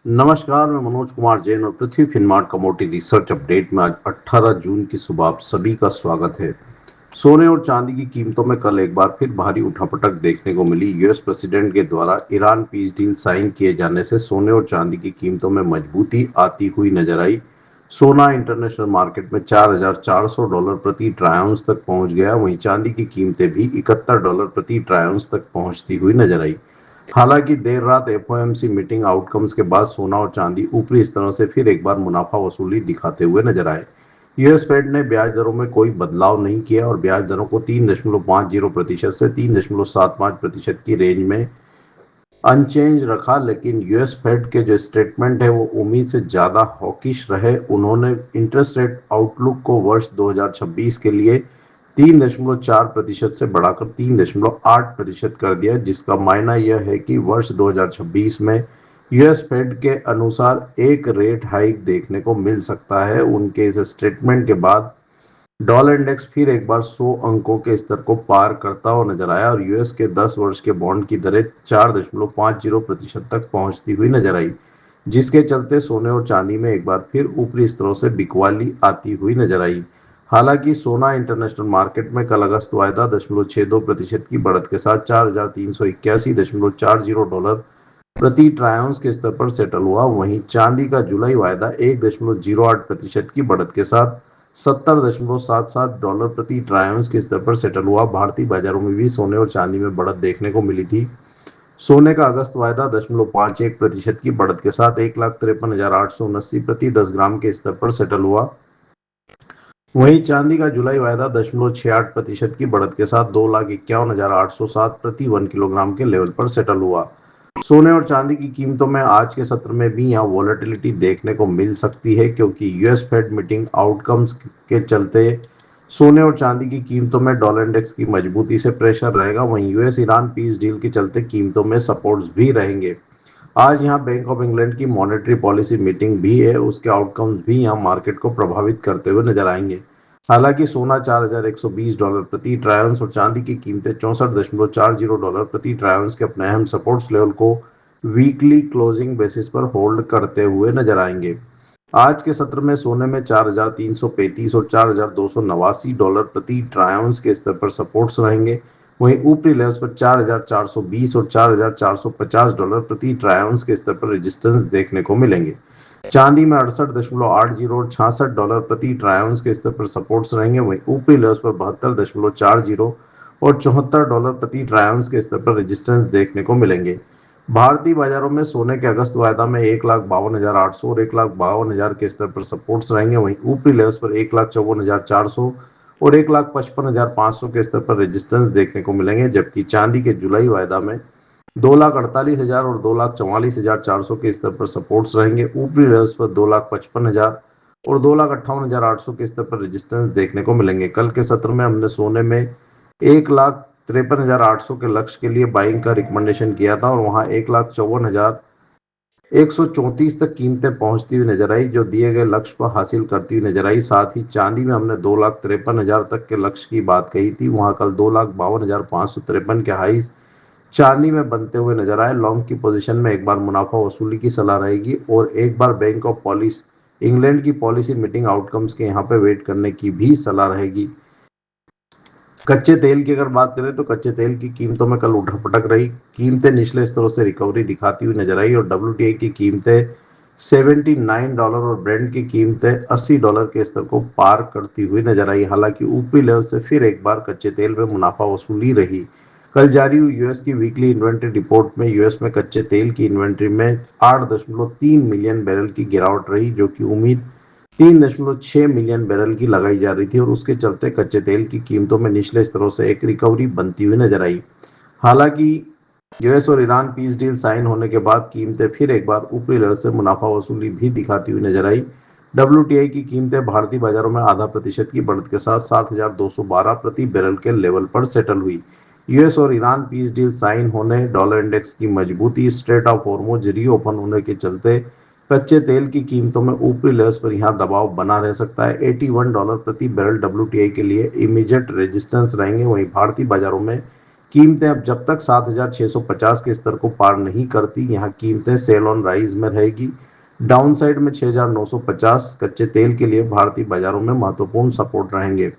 नमस्कार, मैं मनोज कुमार जैन और पृथ्वी फिनमार्ट कमोडिटी रिसर्च अपडेट में आज 18 जून की सुबह आप सभी का स्वागत है। सोने और चांदी की कीमतों में कल एक बार फिर भारी उठापटक देखने को मिली। यूएस प्रेसिडेंट के द्वारा ईरान पीस डील साइन किए जाने से सोने और चांदी की कीमतों में मजबूती आती हुई नजर आई। सोना इंटरनेशनल मार्केट में $4,400 प्रति ट्राई आउंस तक पहुंच गया। वहीं चांदी की कीमतें भी $71 प्रति ट्राई आउंस तक पहुंचती हुई नजर आई। हालांकि देर रात एफओएमसी मीटिंग आउटकम्स के बाद सोना और चांदी ऊपरी स्तरों से फिर एक बार मुनाफा वसूली दिखाते हुए नजर आए। यूएस फेड ने ब्याज दरों में कोई बदलाव नहीं किया और ब्याज दरों को 3.50% से 3.75% की रेंज में अनचेंज रखा। लेकिन यूएस फेड के जो स्टेटमेंट है वो उम्मीद से ज़्यादा हॉकिश रहे। उन्होंने इंटरेस्ट रेट आउटलुक को वर्ष 2026 के लिए 3.4% से बढ़ाकर 3.8% कर दिया, जिसका मायना यह है कि वर्ष 2026 में यूएस फेड के अनुसार एक रेट हाइक देखने को मिल सकता है। उनके इस स्टेटमेंट के बाद डॉलर इंडेक्स फिर एक बार 100 अंकों के स्तर को पार करता हुआ नजर आया और यूएस के 10 वर्ष के बॉन्ड की दरें 4.50% तक पहुंचती हुई नजर आई, जिसके चलते सोने और चांदी में एक बार फिर ऊपरी स्तरों से बिकवाली आती हुई नजर आई। हालांकि सोना इंटरनेशनल मार्केट में कल अगस्त वायदा 0.62% की बढ़त के साथ $4,381.40 प्रति ट्राई आउंस के स्तर पर सेटल हुआ। वहीं चांदी का जुलाई वायदा 1.08% की बढ़त के साथ $70.77 प्रति ट्राई आउंस के स्तर पर सेटल हुआ। भारतीय बाजारों में भी सोने और चांदी में बढ़त देखने को मिली थी। सोने का अगस्त वायदा 0.51% की बढ़त के साथ 1,53,879 प्रति 10 ग्राम के स्तर पर सेटल हुआ। वहीं चांदी का जुलाई वायदा 0.68% की बढ़त के साथ 2,51,807 प्रति 1 किलोग्राम के लेवल पर सेटल हुआ। सोने और चांदी की कीमतों में आज के सत्र में भी यहाँ वॉलेटिलिटी देखने को मिल सकती है, क्योंकि यूएस फेड मीटिंग आउटकम्स के चलते सोने और चांदी की कीमतों में डॉलर इंडेक्स की मजबूती से प्रेशर रहेगा। वहीं यूएस ईरान पीस डील के चलते कीमतों में सपोर्ट्स भी रहेंगे। आज यहाँ बैंक ऑफ इंग्लैंड की मॉनेटरी पॉलिसी मीटिंग भी है, उसके आउटकम्स भी यहाँ मार्केट को प्रभावित करते हुए नजर आएंगे। हालांकि सोना $4,120 प्रति ट्राई आउंस और चांदी की कीमतें $64.40 प्रति ट्राई आउंस के अपने अहम सपोर्ट्स लेवल को वीकली क्लोजिंग बेसिस पर होल्ड करते हुए नजर आएंगे। आज के सत्र में सोने में 4,335 और $4,289 प्रति ट्राई आउंस के स्तर पर सपोर्ट्स रहेंगे। वहीं ऊपरी लेवल्स पर 4,420 और $4,450 प्रति ट्राई आउंस के स्तर पर रेजिस्टेंस देखने को मिलेंगे। चांदी में 68.80 और $66 प्रति ट्राई आउंस के स्तर पर सपोर्ट्स रहेंगे। वहीं ऊपरी लेवल्स पर 72.40 और $74 प्रति ट्राई आउंस के स्तर पर रेजिस्टेंस देखने को मिलेंगे। भारतीय बाजारों में सोने के अगस्त वायदा में 1,52,800 और 1,52,000 के स्तर पर सपोर्ट्स रहेंगे। वहीं ऊपरी लेवल्स पर 1,54,400 और 1,55,500 के स्तर पर रेजिस्टेंस देखने को मिलेंगे, जबकि चांदी के जुलाई वायदा में 2,48,000 और 2,44,400 के स्तर पर सपोर्ट्स रहेंगे। ऊपरी लेवल्स पर 2,55,000 और 2,58,800 के स्तर पर रेजिस्टेंस देखने को मिलेंगे। कल के सत्र में हमने सोने में 1,53,800 के लक्ष्य के लिए बाइंग का रिकमेंडेशन किया था और वहां 1,54,134 तक कीमतें पहुंचती हुई नजर आई, जो दिए गए लक्ष्य को हासिल करती हुई नजर आई। साथ ही चांदी में हमने 2,53,000 तक के लक्ष्य की बात कही थी, वहां कल 2,52,553 के हाईज चांदी में बनते हुए नजर आए। लॉन्ग की पोजीशन में एक बार मुनाफा वसूली की सलाह रहेगी और एक बार बैंक ऑफ पॉलिसी इंग्लैंड की पॉलिसी मीटिंग आउटकम्स के यहाँ पे वेट करने की भी सलाह रहेगी। कच्चे तेल की अगर बात करें तो कच्चे तेल की कीमतों में कल उठक-पटक रही। कीमतें निचले स्तरों से रिकवरी दिखाती हुई नजर आई और डब्ल्यूटीआई की कीमतें $79 और ब्रेंट की कीमतें $80 के स्तर को पार करती हुई नजर आई। हालांकि ऊपरी लेवल से फिर एक बार कच्चे तेल में मुनाफा वसूली रही। कल जारी हुई यूएस की वीकली इन्वेंट्री रिपोर्ट में यूएस में कच्चे तेल की इन्वेंट्री में 8.3 मिलियन बैरल की गिरावट रही, जो कि उम्मीद 3.6 मिलियन बैरल की लगाई जा रही थी और उसके चलते कच्चे तेल की कीमतों में निचले स्तरों से एक रिकवरी बनती हुई नजर आई। हालांकि यूएस और ईरान पीस डील साइन होने के बाद कीमतें फिर एक बार ऊपरी लेवल से मुनाफा वसूली भी दिखाती हुई नजर आई। डब्ल्यूटीआई की कीमतें भारतीय बाजारों में आधा प्रतिशत की बढ़त के साथ 7,212 प्रति बैरल के लेवल पर सेटल हुई। यूएस और ईरान पीस डील साइन होने, डॉलर इंडेक्स की मजबूती, स्ट्रेट ऑफ हॉर्मुज रीओपन होने के चलते कच्चे तेल की कीमतों में ऊपरी लेवल्स पर यहां दबाव बना रह सकता है। $81 प्रति बैरल डब्ल्यूटीआई के लिए इमीडिएट रेजिस्टेंस रहेंगे। वहीं भारतीय बाजारों में कीमतें अब जब तक 7,650 के स्तर को पार नहीं करती, यहाँ कीमतें सेल ऑन राइज में रहेगी। डाउन साइड में 6,950 कच्चे तेल के लिए भारतीय बाजारों में महत्वपूर्ण सपोर्ट रहेंगे।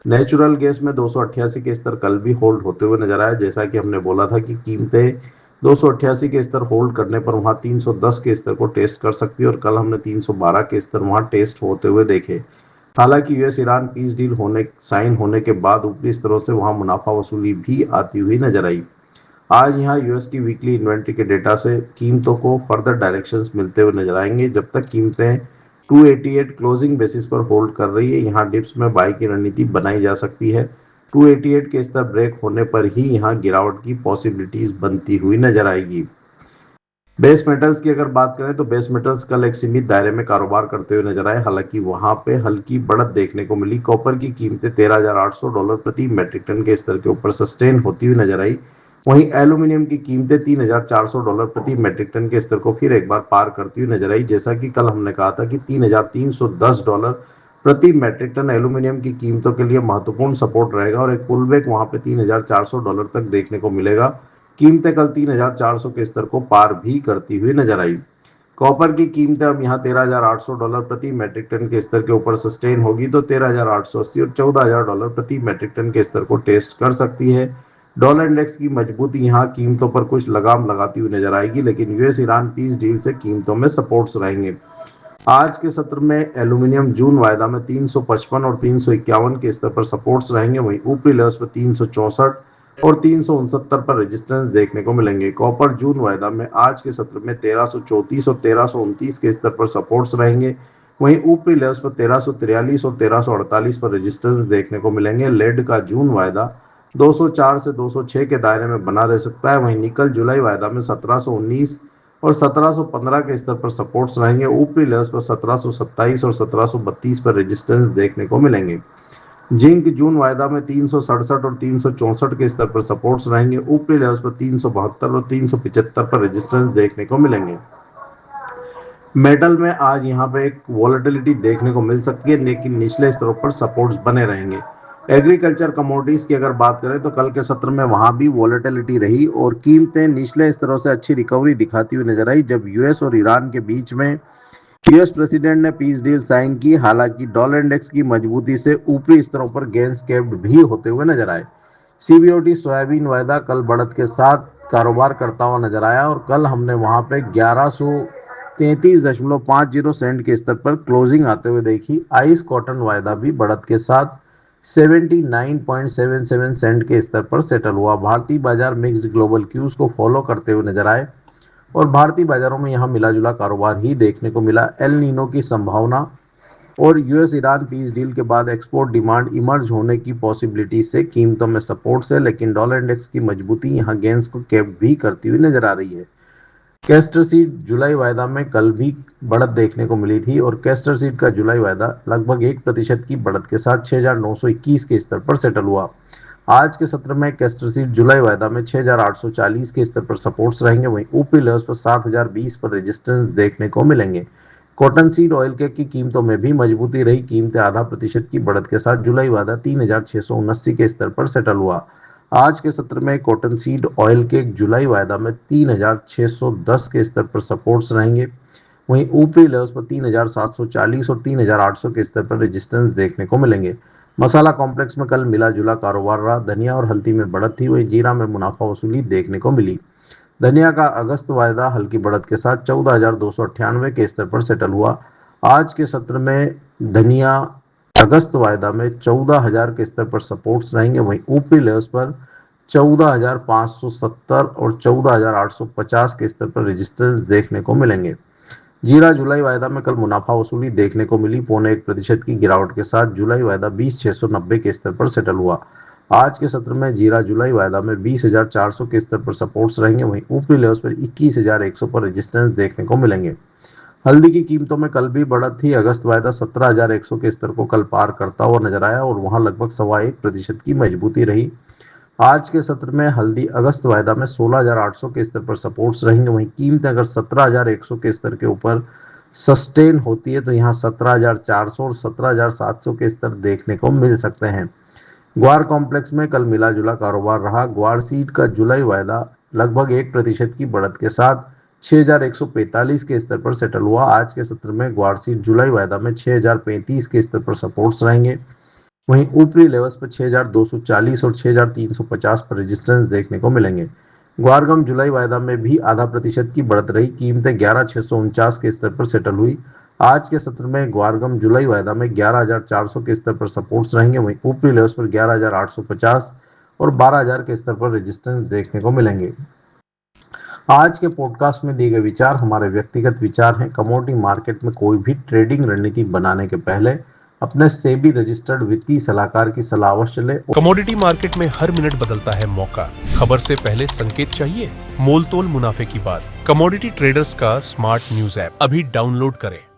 नेचुरल गैस में 288 के स्तर कल भी होल्ड होते हुए नजर आए। जैसा कि हमने बोला था कि कीमतें 288 के स्तर होल्ड करने पर वहां 310 के स्तर को टेस्ट कर सकती है, और कल हमने 312 के स्तर वहां टेस्ट होते हुए देखे। हालांकि US Iran peace deal sign होने के बाद ऊपरी स्तरों से वहां मुनाफा वसूली भी आती हुई नजर आई। आज यहाँ यूएस की वीकली इन्वेंट्री के डेटा से कीमतों को फर्दर डायरेक्शंस मिलते हुए नजर आएंगे। जब तक कीमतें 288 क्लोजिंग बेसिस पर होल्ड कर रही है, यहाँ डिप्स में बाई की रणनीति बनाई जा सकती है। 288 के स्तर ब्रेक होने पर ही यहाँ गिरावट की पॉसिबिलिटीज बनती हुई नजर आएगी। बेस मेटल्स की अगर बात करें तो बेस मेटल्स कल एक सीमित दायरे में कारोबार करते हुए नजर आए। हालांकि वहां पे हल्की बढ़त देखने को मिली। कॉपर की कीमतें $13,800 प्रति मेट्रिक टन के स्तर के ऊपर सस्टेन होती हुई नजर आई। वहीं एल्यूमिनियम की कीमतें $3,400 प्रति मेट्रिक टन के स्तर को फिर एक बार पार करती हुई नजर आई। जैसा कि कल हमने कहा था कि $3,310 प्रति मेट्रिक टन एल्यूमिनियम की कीमतों के लिए महत्वपूर्ण सपोर्ट रहेगा, और एक पुलबैक वहां पे $3,400 तक देखने को मिलेगा। कीमतें कल 3,400 के स्तर को पार भी करती हुई नजर आई। कॉपर की कीमतें अब यहाँ $13,800 प्रति मेट्रिक टन के स्तर के ऊपर सस्टेन होगी, तो 13,880 और $14,000 प्रति मेट्रिक टन के स्तर को टेस्ट कर सकती है। डॉलर इंडेक्स की मजबूती यहाँ कीमतों पर कुछ लगाम लगाती हुई नजर आएगी, लेकिन यूएस ईरान पीस डील से कीमतों में सपोर्ट्स रहेंगे। आज के सत्र में एल्यूमिनियम जून वायदा में 355 और 351 के स्तर पर सपोर्ट्स रहेंगे। वहीं ऊपरी लेवल्स पर 364 और 369 पर रेजिस्टेंस देखने को मिलेंगे। कॉपर जून वायदा में आज के सत्र में 1334 और 1329 के स्तर पर सपोर्ट्स रहेंगे। वहीं ऊपरी लेवल्स पर 1343 और 1348 पर रेजिस्टेंस देखने को मिलेंगे। लेड का जून वायदा 204 से 206 के दायरे में बना रह सकता है। वहीं निकल जुलाई वायदा में 1719 और 1715 के स्तर पर सपोर्ट्स रहेंगे। ऊपरी लेवल्स पर 1727 और 1732 पर रेजिस्टेंस देखने को मिलेंगे। जिंक जून वायदा में 367 और 364 के स्तर पर सपोर्ट्स रहेंगे। ऊपरी लेवल्स पर 372 और 375 पर रेजिस्टेंस देखने को मिलेंगे। मेटल में आज यहाँ पे एक वॉलेटिलिटी देखने को मिल सकती है, लेकिन निचले स्तरों पर सपोर्ट्स बने रहेंगे। एग्रीकल्चर कमोडिटीज की अगर बात करें तो कल के सत्र में वहां भी वॉलेटिलिटी रही और कीमतें निचले स्तरों से अच्छी रिकवरी दिखाती हुई नजर आई, जब यूएस और ईरान के बीच में यूएस प्रेसिडेंट ने पीस डील साइन की। हालांकि डॉलर इंडेक्स की मजबूती से ऊपरी स्तरों पर गेंस कैप्ड भी होते हुए नजर आए। सीबीओटी सोयाबीन वायदा कल बढ़त के साथ कारोबार करता हुआ नजर आया, और कल हमने वहां पे 1133.50 सेंट के स्तर पर क्लोजिंग आते हुए देखी। आइस कॉटन वायदा भी बढ़त के साथ 79.77 सेंट के स्तर पर सेटल हुआ। भारतीय बाजार मिक्स्ड ग्लोबल क्यूज को फॉलो करते हुए नजर आए, और भारतीय बाजारों में यहां मिला जुला कारोबार ही देखने को मिला। एल नीनो की संभावना और यूएस ईरान पीस डील के बाद एक्सपोर्ट डिमांड इमर्ज होने की पॉसिबिलिटी से कीमतों में सपोर्ट है, लेकिन डॉलर इंडेक्स की मजबूती यहां गेंस को कैप भी करती हुई नजर आ रही है। कैस्टर सीड जुलाई वायदा में कल भी बढ़त देखने को मिली थी, और कैस्टर सीड का जुलाई वायदा लगभग 1% की बढ़त के साथ 6,921 के स्तर पर सेटल हुआ। आज के सत्र में कैस्टर सीड जुलाई वायदा में 6,840 के स्तर पर सपोर्ट्स रहेंगे। वहीं ऊपरी लेवल्स पर 7,020 पर रेजिस्टेंस देखने को मिलेंगे। कॉटन सीड ऑयल केक की कीमतों में भी मजबूती रही। कीमतें आधा प्रतिशत की बढ़त के साथ जुलाई वायदा 3,679 के स्तर पर सेटल हुआ। आज के सत्र में कॉटन सीड ऑयल केक जुलाई वायदा में 3,610 के स्तर पर सपोर्ट्स रहेंगे। वहीं ऊपरी लेवल्स पर 3,740 और 3,800 के स्तर पर रेजिस्टेंस देखने को मिलेंगे। मसाला कॉम्प्लेक्स में कल मिला जुला कारोबार रहा। धनिया और हल्दी में बढ़त थी, वहीं जीरा में मुनाफा वसूली देखने को मिली। धनिया का अगस्त वायदा हल्की बढ़त के साथ 14,298 के स्तर पर सेटल हुआ। आज के सत्र में धनिया अगस्त वायदा में 14,000 के स्तर पर सपोर्ट्स रहेंगे। वहीं ऊपरी लेवल्स पर 14,570 और 14,850 के स्तर पर रेजिस्टेंस देखने को मिलेंगे। जीरा जुलाई वायदा में कल मुनाफा वसूली देखने को मिली। 0.25% की गिरावट के साथ जुलाई वायदा 20,690 के स्तर पर सेटल हुआ। आज के सत्र में जीरा जुलाई वायदा में 20,400 के स्तर पर सपोर्ट्स रहेंगे। वहीं ऊपरी लेवल्स पर 21,100 पर रेजिस्टेंस देखने को मिलेंगे। हल्दी की कीमतों में कल भी बढ़त थी। अगस्त वायदा 17,100 के स्तर को कल पार करता हुआ नजर आया, और वहां लगभग 1.25% की मजबूती रही। आज के सत्र में हल्दी अगस्त वायदा में 16,800 के स्तर पर सपोर्ट्स रहेंगे। वहीं कीमतें अगर 17,100 के स्तर के ऊपर सस्टेन होती है तो यहाँ 17,400 और 17,700 के स्तर देखने को मिल सकते हैं। ग्वार कॉम्प्लेक्स में कल मिला जुला कारोबार रहा। ग्वार सीड का जुलाई वायदा लगभग 1% की बढ़त के साथ 6,145 के स्तर पर सेटल हुआ। आज के सत्र में ग्वार सीड जुलाई वायदा में 6,035 के स्तर पर सपोर्ट्स रहेंगे। वहीं ऊपरी लेवल्स पर 6,240 और 6,350 पर रेजिस्टेंस देखने को मिलेंगे। ग्वारगम जुलाई वायदा में भी आधा प्रतिशत की बढ़त रही। कीमतें 11,649 के स्तर पर सेटल हुई। आज के सत्र में ग्वारगम जुलाई वायदा में 11,400 के स्तर पर सपोर्ट्स रहेंगे। वहीं ऊपरी लेवल्स पर 11,850 और 12,000 के स्तर पर रेजिस्टेंस देखने को मिलेंगे। आज के पॉडकास्ट में दिए गए विचार हमारे व्यक्तिगत विचार हैं। कमोडिटी मार्केट में कोई भी ट्रेडिंग रणनीति बनाने के पहले अपने सेबी रजिस्टर्ड वित्तीय सलाहकार की सलाह अवश्य लें। कमोडिटी मार्केट में हर मिनट बदलता है मौका। खबर से पहले संकेत चाहिए? मोल तोल मुनाफे की बात। कमोडिटी ट्रेडर्स का स्मार्ट न्यूज ऐप अभी डाउनलोड करें।